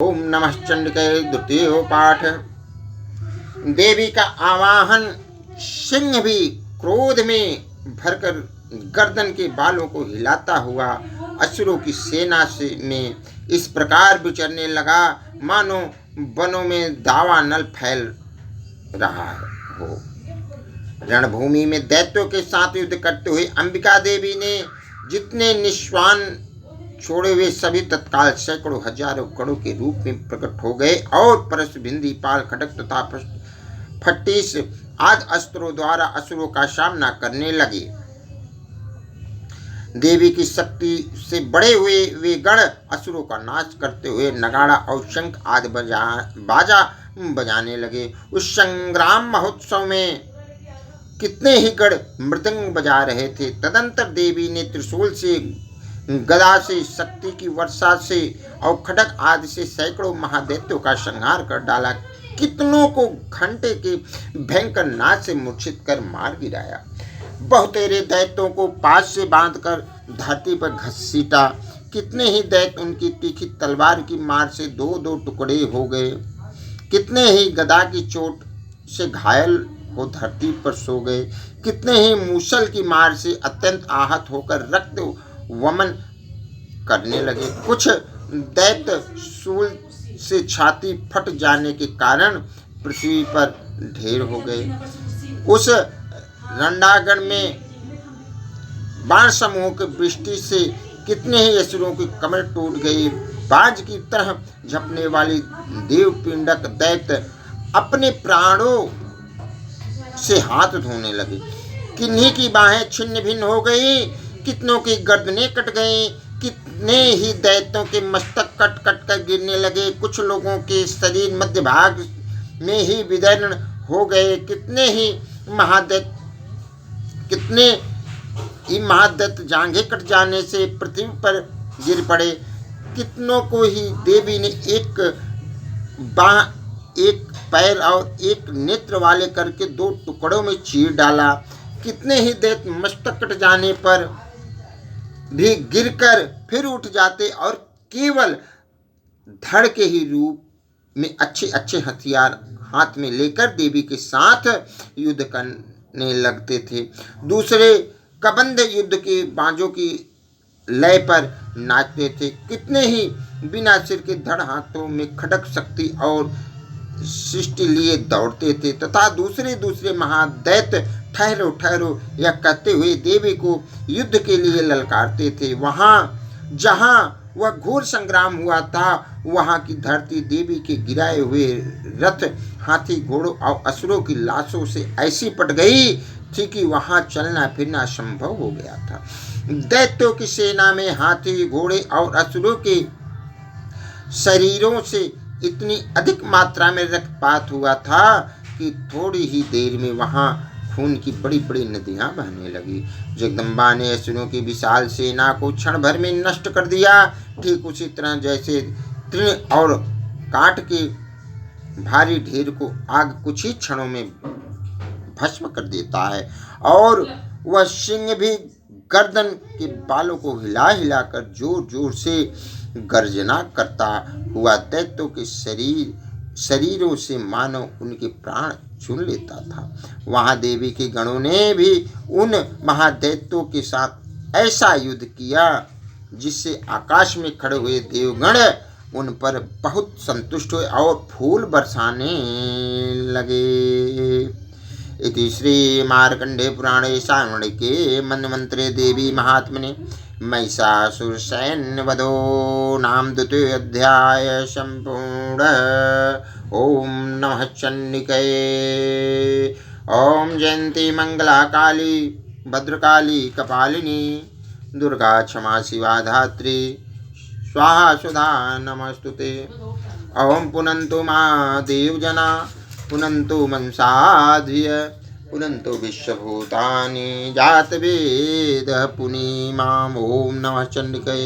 ओम नमः चंडिके द्वितीय पाठ। देवी का आवाहन। सिंह भी क्रोध में भरकर गर्दन के बालों को हिलाता हुआ असुरों की सेना से में इस प्रकार विचरने लगा मानो वनों में दावानल फैल रहा हो। रणभूमि में दैत्यों के साथ युद्ध करते हुए अंबिका देवी ने जितने निश्वान छोड़े हुए सभी तत्काल सैकड़ों हजारों गणों के रूप में प्रकट हो गए और परश भिंदी पाल खड़क तथा फट्टिस आदि अस्त्रों द्वारा असुरों का सामना करने लगे। देवी की शक्ति से बड़े हुए वे गण असुरों का नाश करते हुए नगाड़ा और शंख आदि बाजा बजाने लगे। उस संग्राम महोत्सव में कितने ही गण मृदंग बजा रहे थे। तदंतर देवी ने त्रिशूल से, गदा से, शक्ति की वर्षा से और खड़ग आदि से सैकड़ों महादैत्यों का संहार कर डाला। कितनों को घंटे के भयंकर नाच से मूर्छित कर मार गिराया। बहुतेरे दैत्यों को पास से बांधकर धरती पर घसीटा। कितने ही दैत्य उनकी तीखी तलवार की मार से दो दो टुकड़े हो गए। कितने ही गदा की चोट से घायल हो धरती पर सो गए। कितने ही मूसल की मार से अत्यंत आहत होकर रक्त वमन करने लगे। कुछ दैत्य शूल से छाती फट जाने के कारण पृथ्वी पर ढेर हो गए। उस रंडागण में बाण समूह की वृष्टि से कितने ही असुरों की कमर टूट गई। बाज की तरह झपने वाली देवपिंडक दैत्य अपने प्राणों से हाथ धोने लगे। किन्हीं की बाहें छिन्न भिन्न हो गई। कितनों की गर्दनें कट गईं। कितने ही दैत्यों के मस्तक कट कट कर गिरने लगे। कुछ लोगों के शरीर मध्य भाग में ही विदीर्ण हो गए। कितने ही महादैत्य जांघें कट जाने से पृथ्वी पर गिर पड़े। कितनों को ही देवी ने एक बाह, एक पैर और एक नेत्र वाले करके दो टुकड़ों में चीर डाला। कितने ही दैत्य मस्तक कट जाने पर भी गिरकर फिर उठ जाते और केवल धड़ के ही रूप में अच्छे अच्छे हथियार हाथ में लेकर देवी के साथ युद्ध करने लगते थे। दूसरे कबंध युद्ध के बाजों की लय पर नाचते थे। कितने ही बिना सिर के धड़ हाथों में खड़क शक्ति और सृष्टि लिए दौड़ते थे तथा दूसरे महादैत्य ठहरो ठहरो यह कहते हुए देवी को युद्ध के लिए ललकारते थे। वहाँ जहाँ वह घोर संग्राम हुआ था वहाँ की धरती देवी के गिराए हुए रथ, हाथी, घोड़ों और असुरों की लाशों से ऐसी पट गई थी कि वहाँ चलना फिरना संभव हो गया था। दैत्यों की सेना में हाथी, घोड़े और असुरों के शरीरों से इतनी अधिक मात्रा में रक्तपात हुआ था कि थोड़ी ही देर में वहाँ खून की बड़ी बड़ी नदियां बहने लगी। जगदम्बा ने असुरों की विशाल सेना को क्षण भर में नष्ट कर दिया। ठीक उसी तरह जैसे तृण और काठ के भारी ढेर को आग कुछ ही क्षणों में भस्म कर देता है और वह सिंह भी गर्दन के बालों को हिला हिला कर जोर जोर से गर्जना करता हुआ दैत्यों के शरीरों से मानो उनके प्राण चुन लेता था। वहां देवी के गणों ने भी उन महादैत्यों के साथ ऐसा युद्ध किया जिससे आकाश में खड़े हुए देवगण उन पर बहुत संतुष्ट हुए और फूल बरसाने लगे। इति श्री मार्कंडेय पुराणे सावर्णिके मन्वन्तरे देवी महात्मने महिषासुर सैन्य वधो नाम द्वितीय अध्याय संपूर्ण। ओम नमः चंडिके। ओम जयंती मंगला काली भद्रकाली कपालिनी दुर्गा क्षमा शिवा धात्री स्वाहा सुधा नमस्तुते। ओम पुनन्तु मा देवजना पुनन्तु मनसाधिय पुनन्तु विश्वभूतानि जातवेदः पुनीमाम्। ओम नमः चंडिके।